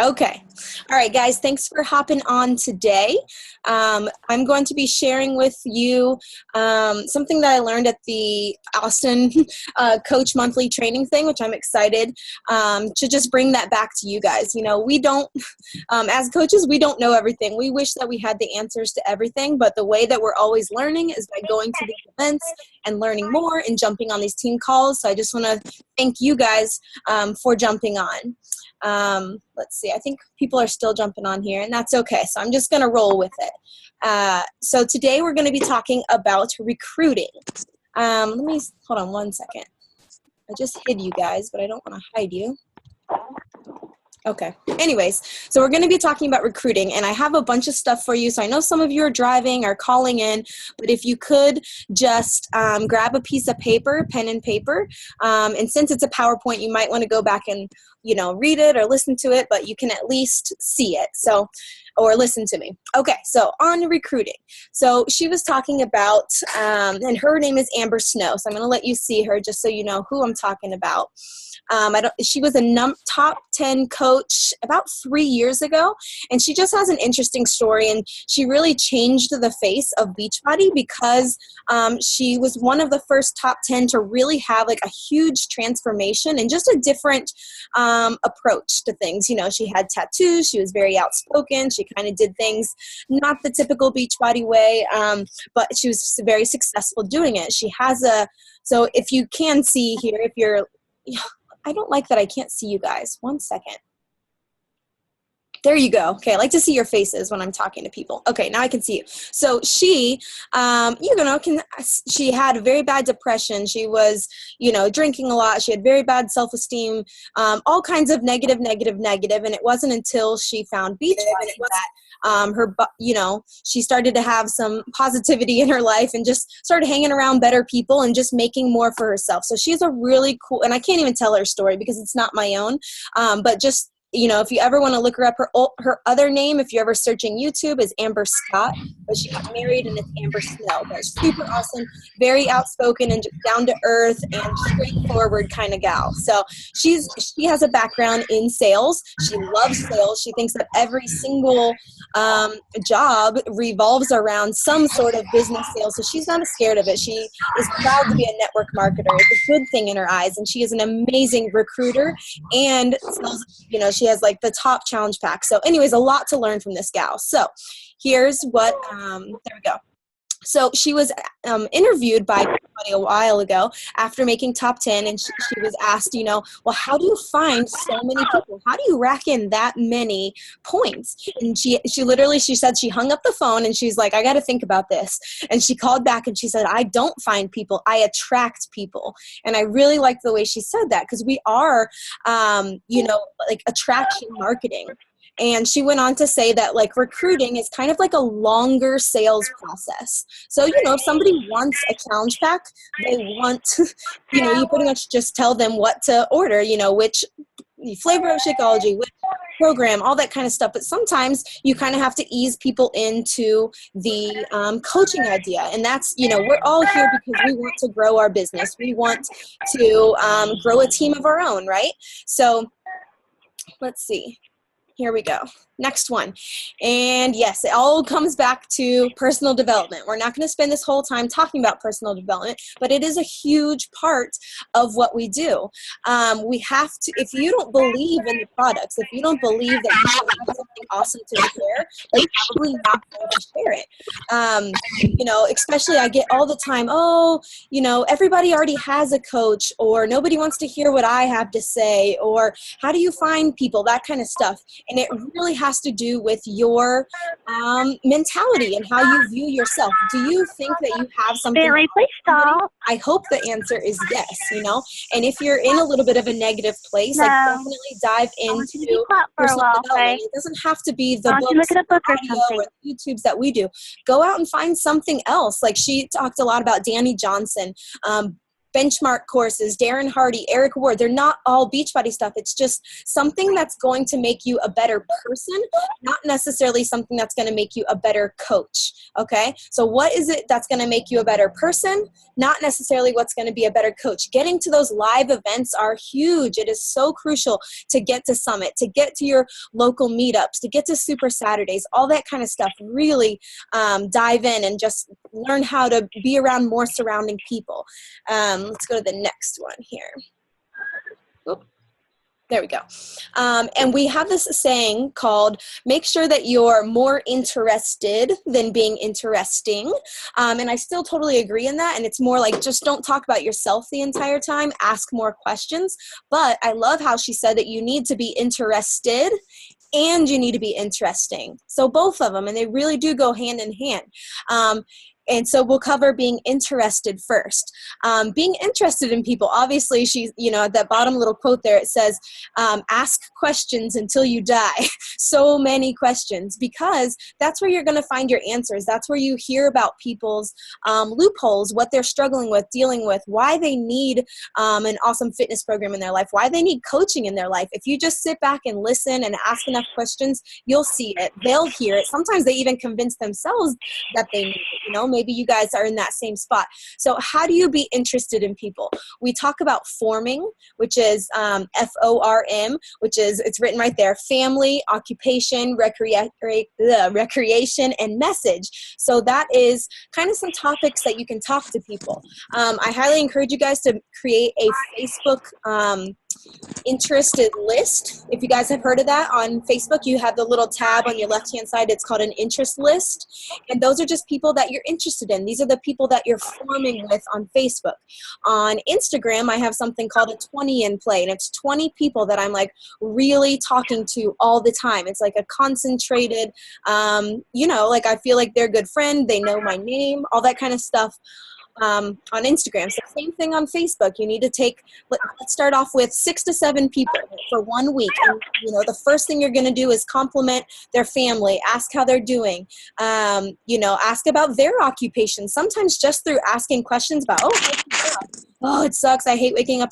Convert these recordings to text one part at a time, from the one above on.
Okay. All right, guys, thanks for hopping on today. I'm going to be sharing with you something that I learned at the Austin Coach Monthly Training thing, which I'm excited to just bring that back to you guys. You know, we don't, as coaches, we don't know everything. We wish that we had the answers to everything, but the way that we're always learning is by going to these events and learning more and jumping on these team calls. So I just want to thank you guys for jumping on. Let's see, I think people are still jumping on here, and that's okay. So I'm just going to roll with it. So today we're going to be talking about recruiting. Let me, hold on one second. I just hid you guys, but I don't want to hide you. Okay. Anyways, so we're going to be talking about recruiting, and I have a bunch of stuff for you. So I know some of you are driving or calling in, but if you could just grab a piece of paper, pen and paper, and since it's a PowerPoint, you might want to go back and, you know, read it or listen to it, but you can at least see it. So, or listen to me. Okay, so on recruiting. So she was talking about, and her name is Amber Snow. So I'm going to let you see her just so you know who I'm talking about. She was a top 10 coach about 3 years ago, and she just has an interesting story, and she really changed the face of Beachbody because she was one of the first top 10 to really have like a huge transformation and just a different approach to things. You know, she had tattoos, she was very outspoken, she kind of did things not the typical Beachbody way, but she was very successful doing it. She has so if you can see here, if you're, I don't like that I can't see you guys. One second. There you go. Okay, I like to see your faces when I'm talking to people. Okay, now I can see you. So she, she had very bad depression. She was, you know, drinking a lot. She had very bad self-esteem, all kinds of negative. And it wasn't until she found Beachbody that she started to have some positivity in her life and just started hanging around better people and just making more for herself. So she's a really cool, and I can't even tell her story because it's not my own, but just, you know, if you ever want to look her up, her other name, if you're ever searching YouTube, is Amber Scott, but she got married and it's Amber Snow. But super awesome, very outspoken and down to earth and straightforward kind of gal. So she has a background in sales. She loves sales. She thinks that every single job revolves around some sort of business sales. So she's not scared of it. She is proud to be a network marketer. It's a good thing in her eyes, and she is an amazing recruiter and sells, you know, she has like the top challenge pack. So anyways, a lot to learn from this gal. So here's what, there we go. So she was interviewed by somebody a while ago after making top 10, and she was asked, you know, well, how do you find so many people? How do you rack in that many points? And she said she hung up the phone and she's like, I got to think about this. And she called back and she said, I don't find people, I attract people. And I really like the way she said that because we are, you know, like attraction marketing. And she went on to say that like recruiting is kind of like a longer sales process. So, you know, if somebody wants a challenge pack, they want, you know, you pretty much just tell them what to order, you know, which flavor of Shakeology, which program, all that kind of stuff. But sometimes you kind of have to ease people into the coaching idea. And that's, you know, we're all here because we want to grow our business. We want to grow a team of our own, right? So let's see. Here we go. Next one. And yes, it all comes back to personal development. We're not going to spend this whole time talking about personal development, but it is a huge part of what we do. We have to, if you don't believe in the products, if you don't believe that you have something awesome to share, you're probably not going to share it. You know, especially I get all the time, oh, you know, everybody already has a coach, or nobody wants to hear what I have to say, or how do you find people, that kind of stuff. And it really has to do with your mentality and how you view yourself. Do you think that you have something? Bailey, please stop. I hope the answer is yes, you know. And if you're in a little bit of a negative place, like definitely dive into personal development. It doesn't have to be the books, or the YouTubes that we do. Go out and find something else. Like she talked a lot about Danny Johnson. Benchmark courses, Darren Hardy, Eric Ward, they're not all Beachbody stuff. It's just something that's going to make you a better person, not necessarily something that's going to make you a better coach. Okay. So what is it that's going to make you a better person? Not necessarily what's going to be a better coach. Getting to those live events are huge. It is so crucial to get to Summit, to get to your local meetups, to get to Super Saturdays, all that kind of stuff. Really dive in and just learn how to be around more surrounding people. Let's go to the next one here. Oop. There we go. And we have this saying called, make sure that you're more interested than being interesting. And I still totally agree in that. And it's more like, just don't talk about yourself the entire time, ask more questions. But I love how she said that you need to be interested and you need to be interesting. So both of them, and they really do go hand in hand. And so we'll cover being interested first. Being interested in people, obviously she's, at that bottom little quote there, it says, ask questions until you die. So many questions, because that's where you're going to find your answers. That's where you hear about people's loopholes, what they're struggling with, dealing with, why they need an awesome fitness program in their life, why they need coaching in their life. If you just sit back and listen and ask enough questions, you'll see it. They'll hear it. Sometimes they even convince themselves that they need it, maybe you guys are in that same spot. So how do you be interested in people? We talk about forming, which is FORM, which is, it's written right there, family, occupation, recreation, and message. So that is kind of some topics that you can talk to people. I highly encourage you guys to create a Facebook interested list. If you guys have heard of that, on Facebook you have the little tab on your left hand side, it's called an interest list, and those are just people that you're interested in. These are the people that you're forming with on Facebook. On Instagram I have something called a 20 in play, and it's 20 people that I'm like really talking to all the time. It's like a concentrated like I feel like they're a good friend, they know my name, all that kind of stuff. On Instagram. So same thing on Facebook. You need to let's start off with 6 to 7 people for 1 week. And, the first thing you're going to do is compliment their family, ask how they're doing, ask about their occupation. Sometimes just through asking questions about, oh, it sucks, I hate waking up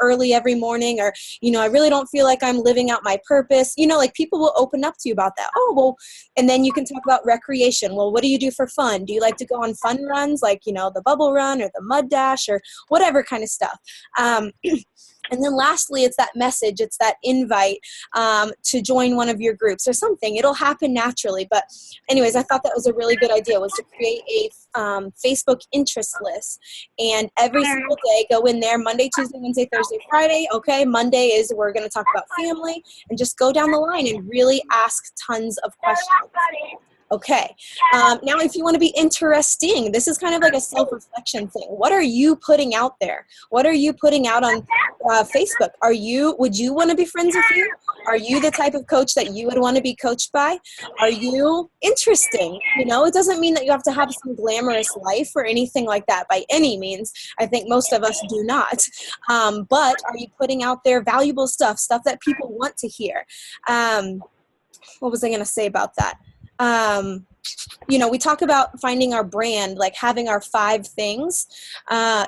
early every morning, or, I really don't feel like I'm living out my purpose. Like people will open up to you about that. Oh, well, and then you can talk about recreation. Well, what do you do for fun? Do you like to go on fun runs, like, the bubble run or the mud dash or whatever kind of stuff? And then lastly, it's that message, it's that invite to join one of your groups or something. It'll happen naturally. But anyways, I thought that was a really good idea, was to create a Facebook interest list. And every single day, go in there, Monday, Tuesday, Wednesday, Thursday, Friday. Okay, Monday is we're going to talk about family, and just go down the line and really ask tons of questions. Okay, now if you want to be interesting, this is kind of like a self-reflection thing. What are you putting out there? What are you putting out on Facebook? Would you want to be friends with you? Are you the type of coach that you would want to be coached by? Are you interesting? It doesn't mean that you have to have some glamorous life or anything like that by any means. I think most of us do not. But are you putting out there valuable stuff that people want to hear? What was I going to say about that? We talk about finding our brand, like having our 5 things.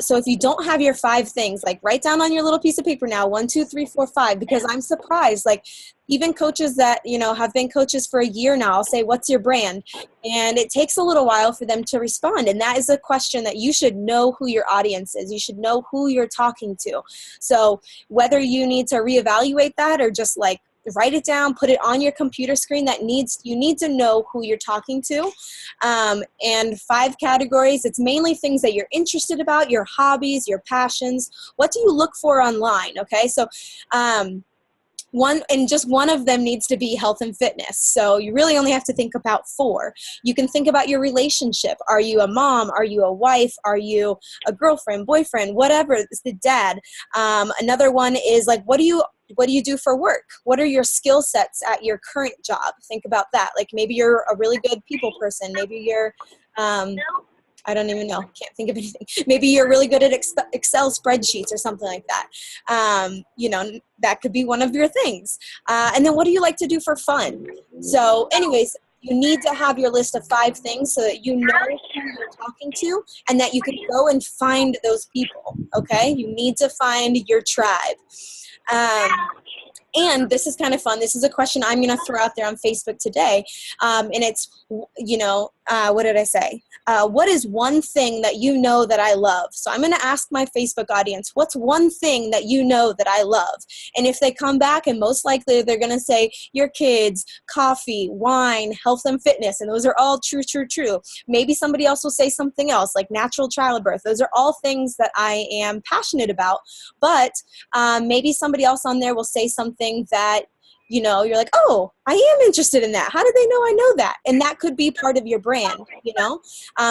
So if you don't have your 5 things, like write down on your little piece of paper now, 1, 2, 3, 4, 5, because I'm surprised, like even coaches that, have been coaches for a year now, I'll say, what's your brand? And it takes a little while for them to respond. And that is a question that you should know who your audience is. You should know who you're talking to. So whether you need to reevaluate that or just like write it down, put it on your computer screen, you need to know who you're talking to. And 5 categories, it's mainly things that you're interested about, your hobbies, your passions. What do you look for online? Okay, so just one of them needs to be health and fitness. So you really only have to think about 4. You can think about your relationship. Are you a mom? Are you a wife? Are you a girlfriend, boyfriend, whatever? It's the dad. Another one is like, what do you do for work? What are your skill sets at your current job? Think about that. Like maybe you're a really good people person. Maybe you're, I don't even know. Can't think of anything. Maybe you're really good at Excel spreadsheets or something like that. That could be one of your things. And then what do you like to do for fun? So anyways, You need to have your list of 5 things so that you know who you're talking to and that you can go and find those people, okay? You need to find your tribe. And this is kind of fun. This is a question I'm going to throw out there on Facebook today. And it's, what did I say? What is one thing that you know that I love? So I'm going to ask my Facebook audience, what's one thing that you know that I love? And if they come back, and most likely they're going to say your kids, coffee, wine, health and fitness. And those are all true, true, true. Maybe somebody else will say something else like natural childbirth. Those are all things that I am passionate about. But maybe somebody else on there will say something that, you're like, oh, I am interested in that. How did they know I know that? And that could be part of your brand,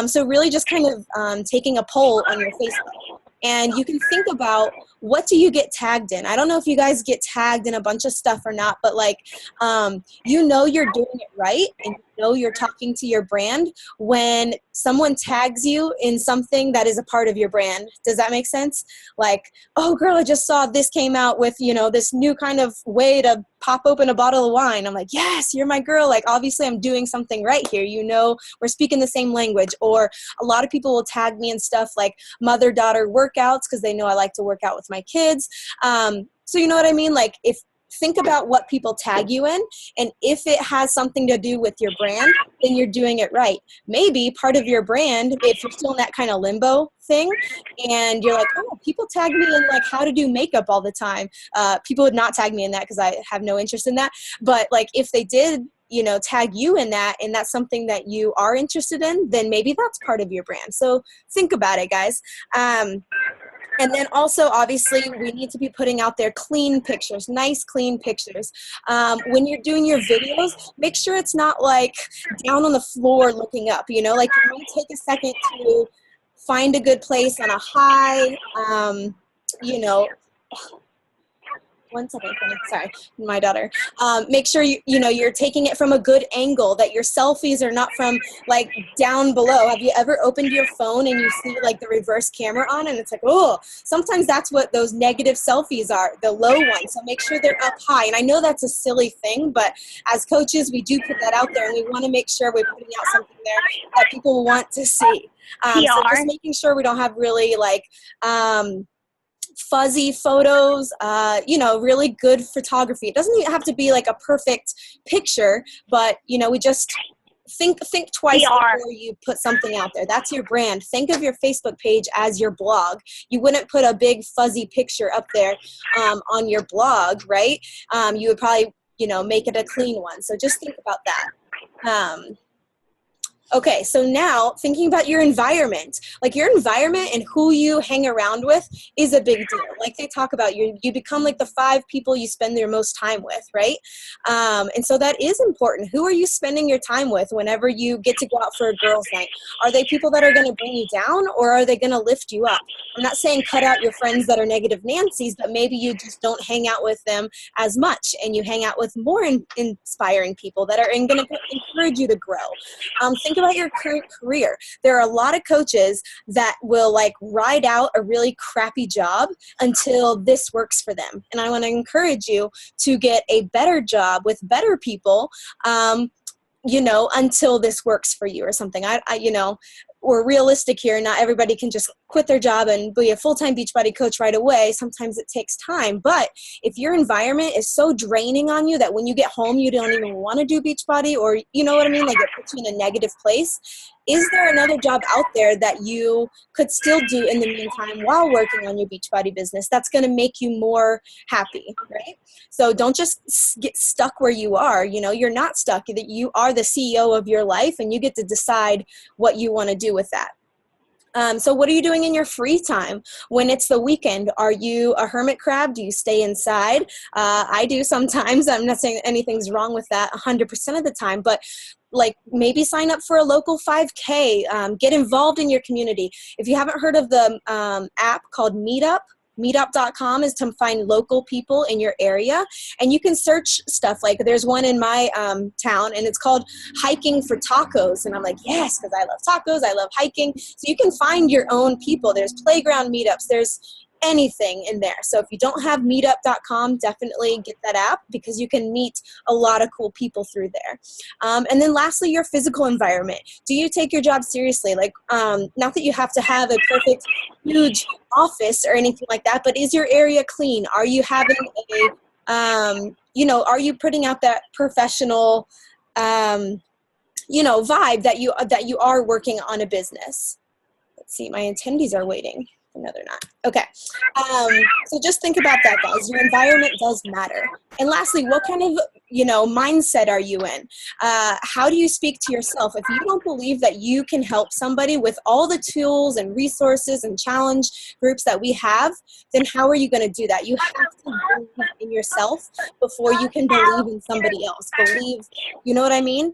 So really just kind of taking a poll on your Facebook. And you can think about, what do you get tagged in? I don't know if you guys get tagged in a bunch of stuff or not, but you're doing it right and you're talking to your brand when someone tags you in something that is a part of your brand. Does that make sense? Like, oh girl, I just saw this came out with, this new kind of way to pop open a bottle of wine. I'm like, yes, you're my girl. Like, obviously I'm doing something right here. We're speaking the same language. Or a lot of people will tag me in stuff like mother-daughter workouts because they know I like to work out with my kids. So you know what I mean? Like, think about what people tag you in, and if it has something to do with your brand, then you're doing it right. Maybe part of your brand, if you're still in that kind of limbo thing, and you're like, oh, people tag me in like how to do makeup all the time. People would not tag me in that because I have no interest in that. But like if they did, tag you in that, and that's something that you are interested in, then maybe that's part of your brand. So think about it, guys. And then also, obviously, we need to be putting out there clean pictures, nice, clean pictures. When you're doing your videos, make sure it's not like down on the floor looking up, like you might take a second to find a good place on a high, one second, sorry, my daughter. Make sure you're taking it from a good angle, that your selfies are not from like down below. Have you ever opened your phone and you see like the reverse camera on, and it's like, oh, sometimes that's what those negative selfies are, the low ones. So make sure they're up high. And I know that's a silly thing, but as coaches, we do put that out there, and we want to make sure we're putting out something there that people want to see. So just making sure we don't have really like, fuzzy photos, really good photography. It doesn't have to be like a perfect picture, but we just think twice before you put something out there. That's your brand. Think of your Facebook page as your blog. You wouldn't put a big fuzzy picture up there on your blog, right? You would probably make it a clean one. So just think about that. Okay, so now thinking about your environment, like your environment and who you hang around with is a big deal. Like they talk about, you become like the 5 people you spend your most time with, right? And so that is important. Who are you spending your time with whenever you get to go out for a girls' night? Are they people that are going to bring you down, or are they going to lift you up? I'm not saying cut out your friends that are negative Nancy's, but maybe you just don't hang out with them as much, and you hang out with more inspiring people that are going to encourage you to grow. Think about your current career. There are a lot of coaches that will like ride out a really crappy job until this works for them. And I want to encourage you to get a better job with better people, until this works for you or something. We're realistic here. Not everybody can just quit their job and be a full-time Beachbody coach right away. Sometimes it takes time. But if your environment is so draining on you that when you get home, you don't even want to do Beachbody, or you know what I mean? Like it puts you in a negative place. Is there another job out there that you could still do in the meantime while working on your Beachbody business that's going to make you more happy, right? So don't just get stuck where you are. You're not stuck. You are the CEO of your life, and you get to decide what you want to do with that. So what are you doing in your free time when it's the weekend? Are you a hermit crab? Do you stay inside? I do sometimes. I'm not saying anything's wrong with that 100% of the time, but like maybe sign up for a local 5K, get involved in your community. If you haven't heard of the app called Meetup, meetup.com is to find local people in your area, and you can search stuff. Like there's one in my town, and it's called Hiking for Tacos, and I'm like, yes, because I love tacos, I love hiking. So you can find your own people. There's playground meetups, there's anything in there. So if you don't have meetup.com, definitely get that app because you can meet a lot of cool people through there. And then lastly, your physical environment. Do you take your job seriously? Like, not that you have to have a perfect, huge office or anything like that, but is your area clean? Are you having a, are you putting out that professional, vibe that you are working on a business? Let's see, my attendees are waiting. No, they're not. Okay. So just think about that, guys. Your environment does matter. And lastly, what kind of, mindset are you in? How do you speak to yourself? If you don't believe that you can help somebody with all the tools and resources and challenge groups that we have, then how are you going to do that? You have to believe in yourself before you can believe in somebody else. You know what I mean?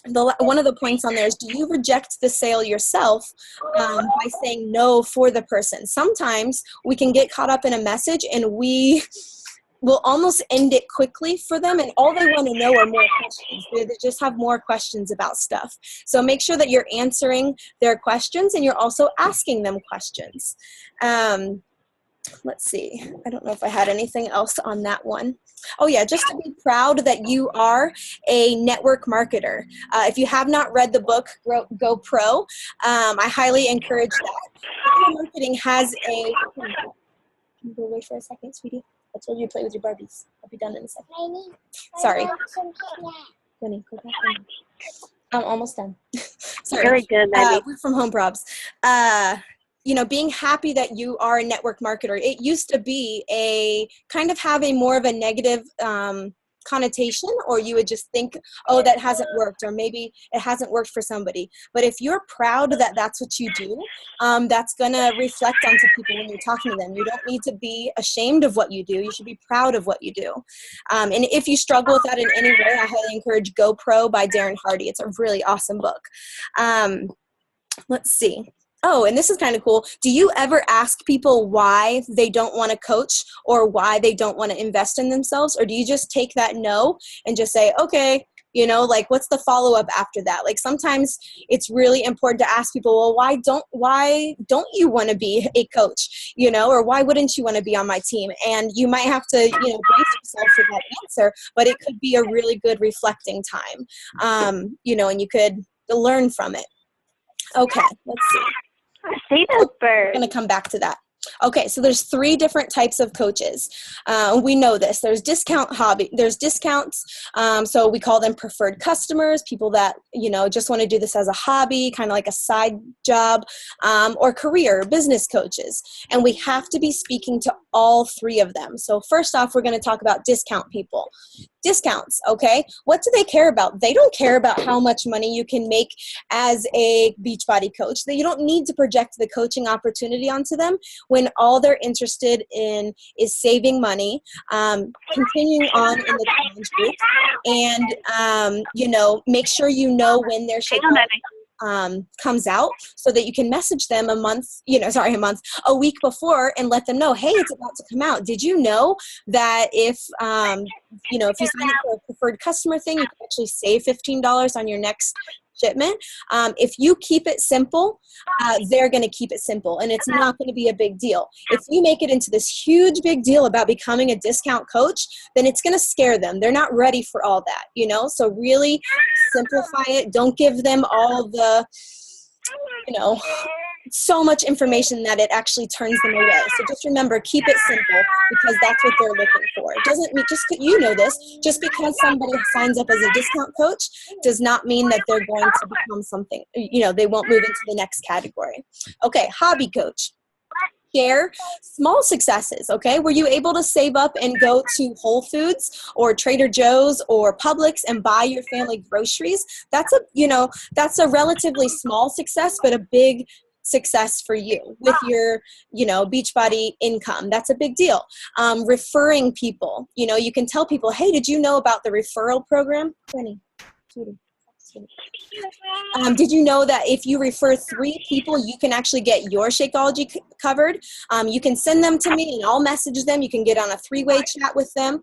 One of the points on there is, do you reject the sale yourself by saying no for the person? Sometimes we can get caught up in a message and we will almost end it quickly for them, and all they want to know are more questions. They just have more questions about stuff. So make sure that you're answering their questions and you're also asking them questions. Let's see. I don't know if I had anything else on that one. Oh yeah, just to be proud that you are a network marketer. If you have not read the book, Go Pro, I highly encourage that. Marketing has a, can you go away for a second, sweetie? I told you to play with your Barbies. I'll be done in a second. Sorry. Winnie, go back in. I'm almost done. Sorry. Very good, we're from Home Probs. Being happy that you are a network marketer. It used to be a kind of have a more of a negative connotation, or you would just think, oh, that hasn't worked, or maybe it hasn't worked for somebody. But if you're proud that that's what you do, that's going to reflect onto people when you're talking to them. You don't need to be ashamed of what you do. You should be proud of what you do. And if you struggle with that in any way, I highly encourage Go Pro by Darren Hardy. It's a really awesome book. Let's see. Oh, and this is kind of cool. Do you ever ask people why they don't want to coach or why they don't want to invest in themselves? Or do you just take that no and just say, okay, what's the follow-up after that? Like sometimes it's really important to ask people, well, why don't you want to be a coach, or why wouldn't you want to be on my team? And you might have to, brace yourself for that answer, but it could be a really good reflecting time, and you could learn from it. Okay, let's see. I see those birds. I'm going to come back to that. Okay, so there's 3 different types of coaches. We know this. There's there's discounts. So we call them preferred customers, people that, just want to do this as a hobby, kind of like a side job, or career business coaches. And we have to be speaking to all 3 of them. So first off, we're going to talk about discount people. Discounts, okay? What do they care about? They don't care about how much money you can make as a Beachbody coach. You don't need to project the coaching opportunity onto them when all they're interested in is saving money, continuing on in the challenge group, and, make sure you know when their comes out so that you can message them a week before and let them know, hey, it's about to come out. Did you know that if you sign up for a preferred customer thing, you can actually save $15 on your next shipment? If you keep it simple, they're going to keep it simple, and it's not going to be a big deal. If you make it into this huge big deal about becoming a discount coach, then it's going to scare them. They're not ready for all that, so really simplify it. Don't give them all the, so much information that it actually turns them away. So just remember, keep it simple, because that's what they're looking for. It doesn't mean, just because somebody signs up as a discount coach does not mean that they're going to become something, they won't move into the next category. Okay, hobby coach. Share small successes, okay? Were you able to save up and go to Whole Foods or Trader Joe's or Publix and buy your family groceries? That's a relatively small success, but a big success for you with your, Beachbody income. That's a big deal. Referring people, you can tell people, hey, did you know about the referral program? Did you know that if you refer 3 people, you can actually get your Shakeology covered? You can send them to me and I'll message them. You can get on a 3-way chat with them.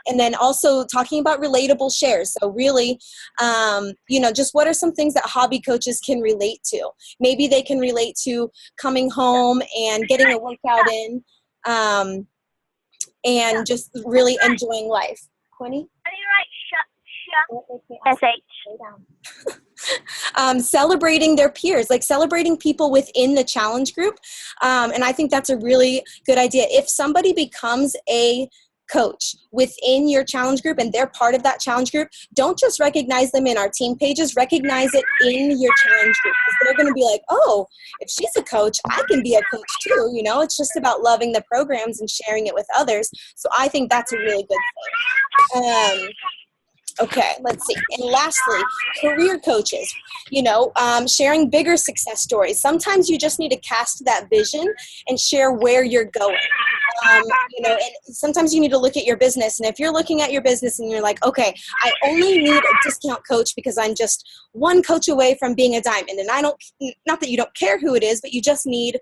And then also talking about relatable shares. So really, just what are some things that hobby coaches can relate to? Maybe they can relate to coming home and getting a workout in, and just really enjoying life. Quinny? Celebrating their peers, like celebrating people within the challenge group. And I think that's a really good idea. If somebody becomes a coach within your challenge group and they're part of that challenge group, don't just recognize them in our team pages, recognize it in your challenge group, because they're going to be like, oh, if she's a coach, I can be a coach too. It's just about loving the programs and sharing it with others. So I think that's a really good thing. Okay, let's see. And lastly, career coaches, sharing bigger success stories. Sometimes you just need to cast that vision and share where you're going. And sometimes you need to look at your business. And if you're looking at your business and you're like, okay, I only need a discount coach because I'm just one coach away from being a diamond. And not that you don't care who it is, but you just need,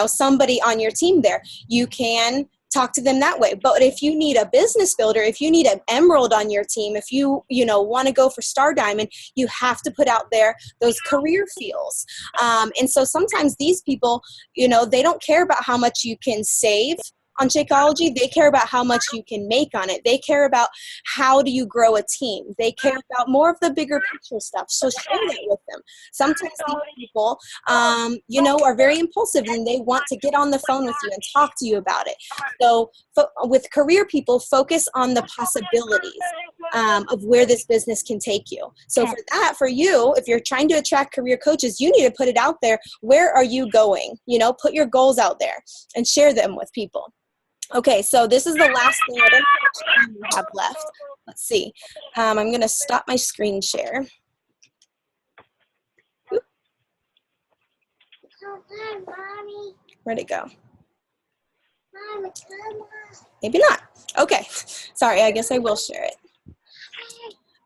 somebody on your team there. You can talk to them that way. But if you need a business builder, if you need an emerald on your team, if you want to go for star diamond, you have to put out there those career feels. And so sometimes these people, they don't care about how much you can save on Shakeology. They care about how much you can make on it. They care about how do you grow a team. They care about more of the bigger picture stuff. So share that with them. Sometimes these people, are very impulsive and they want to get on the phone with you and talk to you about it. So with career people, focus on the possibilities of where this business can take you. So for you, if you're trying to attract career coaches, you need to put it out there. Where are you going? Put your goals out there and share them with people. Okay, so this is the last thing I don't have left. Let's see. I'm going to stop my screen share. Oop. Where'd it go? Maybe not. Okay, sorry, I guess I will share it.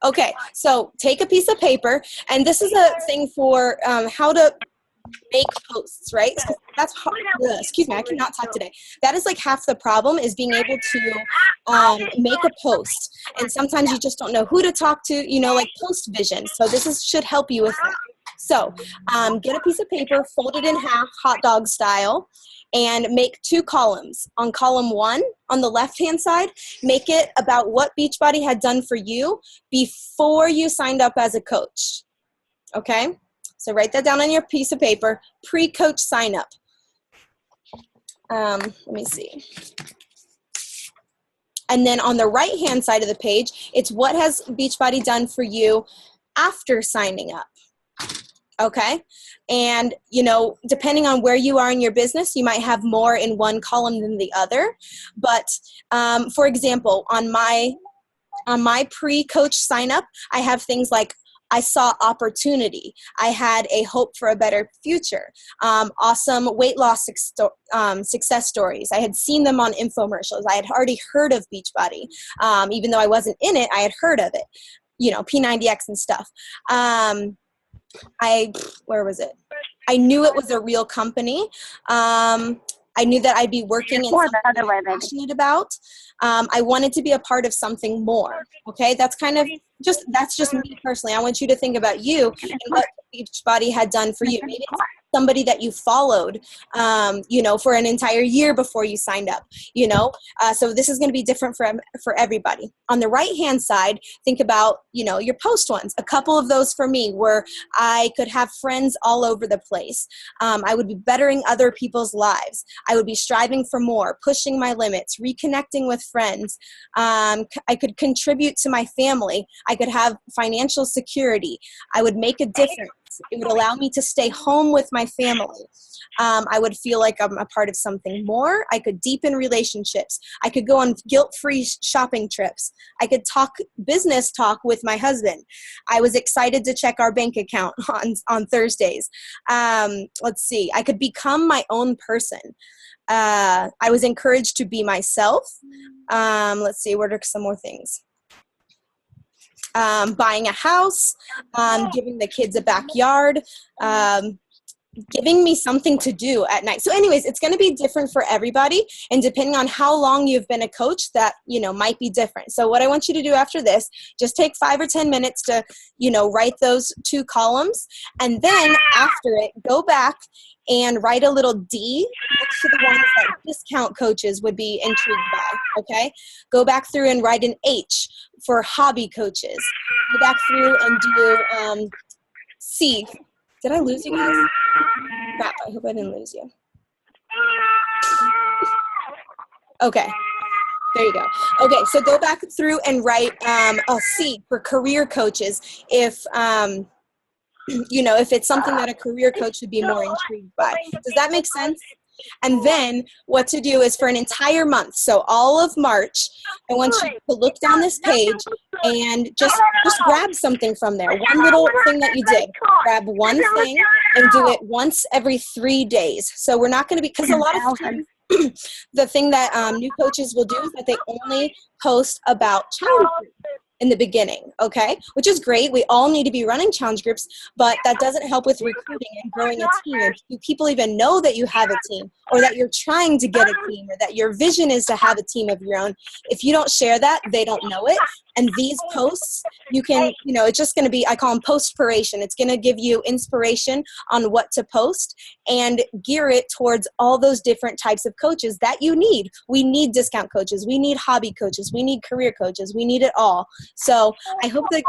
Okay, so take a piece of paper, and this is a thing for how to make posts, right? So that's excuse me, I cannot talk today. That is like half the problem, is being able to make a post. And sometimes you just don't know who to talk to, like post vision. So this should help you with that. So get a piece of paper, fold it in half, hot dog style, and make 2 columns. On column 1, on the left-hand side, make it about what Beachbody had done for you before you signed up as a coach. Okay? So write that down on your piece of paper, pre-coach sign up. Let me see. And then on the right-hand side of the page, it's what has Beachbody done for you after signing up. Okay? And, depending on where you are in your business, you might have more in one column than the other. But, for example, on my pre-coach sign up, I have things like, I saw opportunity. I had a hope for a better future. Awesome weight loss success stories. I had seen them on infomercials. I had already heard of Beachbody. Even though I wasn't in it, I had heard of it. P90X and stuff. Where was it? I knew it was a real company. I knew that I'd be working in something I'm passionate about. I wanted to be a part of something more. Okay, that's just me personally. I want you to think about you and what Beachbody had done for you. Maybe it's somebody that you followed, for an entire year before you signed up. So this is going to be different for everybody. On the right-hand side, think about, your post ones. A couple of those for me were I could have friends all over the place. I would be bettering other people's lives. I would be striving for more, pushing my limits, reconnecting with friends. I could contribute to my family. I could have financial security. I would make a difference. It would allow me to stay home with my family. I would feel like I'm a part of something more. I could deepen relationships. I could go on guilt-free shopping trips. I could business talk with my husband. I was excited to check our bank account on Thursdays. Let's see. I could become my own person. I was encouraged to be myself. Let's see. What are some more things? Buying a house, giving the kids a backyard, giving me something to do at night. So anyways, it's going to be different for everybody. And depending on how long you've been a coach, that, might be different. So what I want you to do after this, just take 5 or 10 minutes to, write those 2 columns. And then after it, go back and write a little D next to the ones that discount coaches would be intrigued by, okay? Go back through and write an H for hobby coaches. Go back through and do C. Did I lose you guys? Crap, I hope I didn't lose you. Okay, there you go. Okay, so go back through and write a C for career coaches if, if it's something that a career coach would be more intrigued by. Does that make sense? And then what to do is for an entire month, so all of March, I want you to look down this page and just grab something from there. One little thing that you did. Grab one thing and do it once every 3 days. So we're not going to be, because a lot of times the thing that new coaches will do is that they only post about challenge groups in the beginning, okay? Which is great. We all need to be running challenge groups, but that doesn't help with recruiting and growing a team. And do people even know that you have a team, or that you're trying to get a team, or that your vision is to have a team of your own? If you don't share that, they don't know it. And these posts, you can, it's just going to be, I call them post-spiration. It's going to give you inspiration on what to post and gear it towards all those different types of coaches that you need. We need discount coaches. We need hobby coaches. We need career coaches. We need it all. So I hope that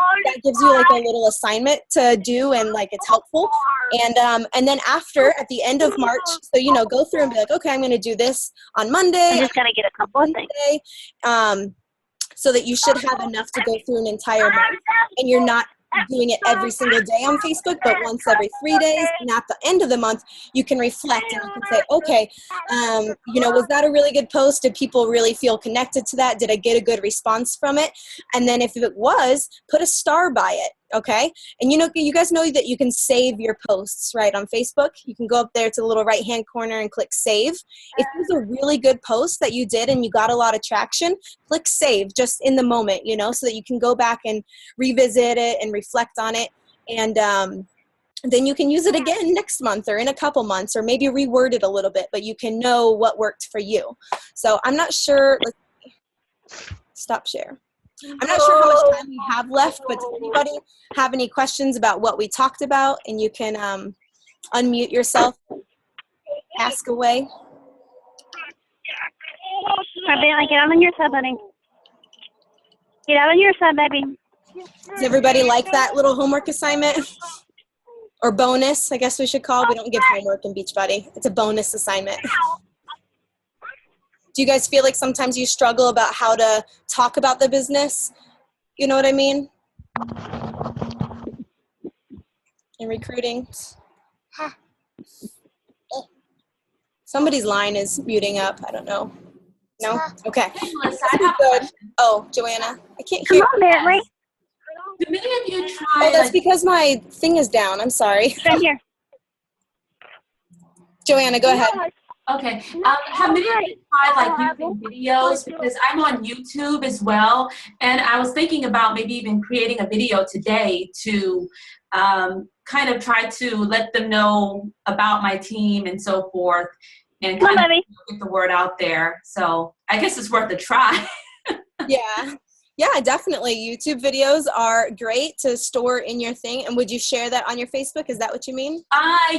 gives you like a little assignment to do, and like it's helpful. And then after, at the end of March, so, go through and be like, okay, I'm going to do this on Monday. I'm just going to get a couple of things. So that you should have enough to go through an entire month. And you're not doing it every single day on Facebook, but once every 3 days. And at the end of the month, you can reflect and you can say, okay, was that a really good post? Did people really feel connected to that? Did I get a good response from it? And then if it was, put a star by it. Okay. And you guys know that you can save your posts, right? On Facebook, you can go up there to the little right-hand corner and click save. If it was a really good post that you did and you got a lot of traction, click save just in the moment, so that you can go back and revisit it and reflect on it. And then you can use it again next month or in a couple months, or maybe reword it a little bit, but you can know what worked for you. So I'm not sure. Let's stop share. I'm not sure how much time we have left, but does anybody have any questions about what we talked about? And you can unmute yourself, ask away. Bailey, get out on your side, buddy. Get out on your side, baby. Does everybody like that little homework assignment? Or bonus, I guess we should call. We don't give homework in Beachbody. It's a bonus assignment. Do you guys feel like sometimes you struggle about how to talk about the business? You know what I mean? In recruiting. Somebody's line is muting up. I don't know. No? Okay. Hey, Melissa, I have a question. Oh, Joanna. I can't hear. Come on, Bentley. Do many of you try? Oh, that's because my thing is down. I'm sorry. Right here. Joanna, go ahead. Okay. Have many of you tried using videos? Because I'm on YouTube as well, and I was thinking about maybe even creating a video today to kind of try to let them know about my team and so forth, and kind of get the word out there. So I guess it's worth a try. Yeah, definitely. YouTube videos are great to store in your thing. And would you share that on your Facebook? Is that what you mean?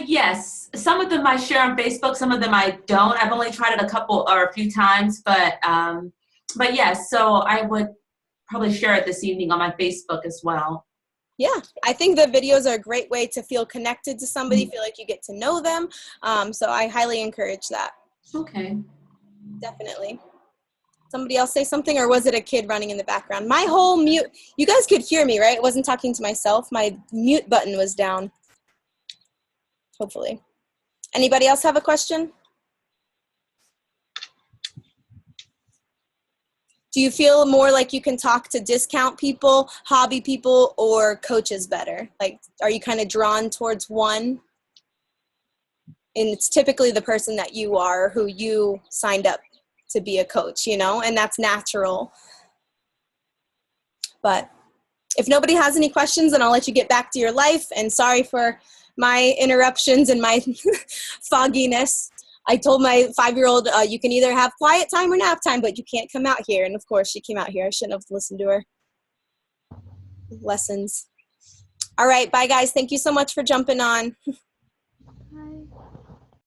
Yes. Some of them I share on Facebook. Some of them I don't. I've only tried it a couple or a few times, but yes. So I would probably share it this evening on my Facebook as well. Yeah, I think the videos are a great way to feel connected to somebody, feel like you get to know them. So I highly encourage that. Okay. Definitely. Somebody else say something, or was it a kid running in the background? My whole mute, you guys could hear me, right? I wasn't talking to myself. My mute button was down. Hopefully. Anybody else have a question? Do you feel more like you can talk to discount people, hobby people, or coaches better? Like, are you kind of drawn towards one? And it's typically the person that you are, who you signed up to be a coach, and that's natural. But if nobody has any questions, then I'll let you get back to your life. And sorry for my interruptions and my fogginess. I told my 5-year-old, you can either have quiet time or nap time, but you can't come out here. And of course, she came out here. I shouldn't have listened to her. Lessons. All right. Bye, guys. Thank you so much for jumping on.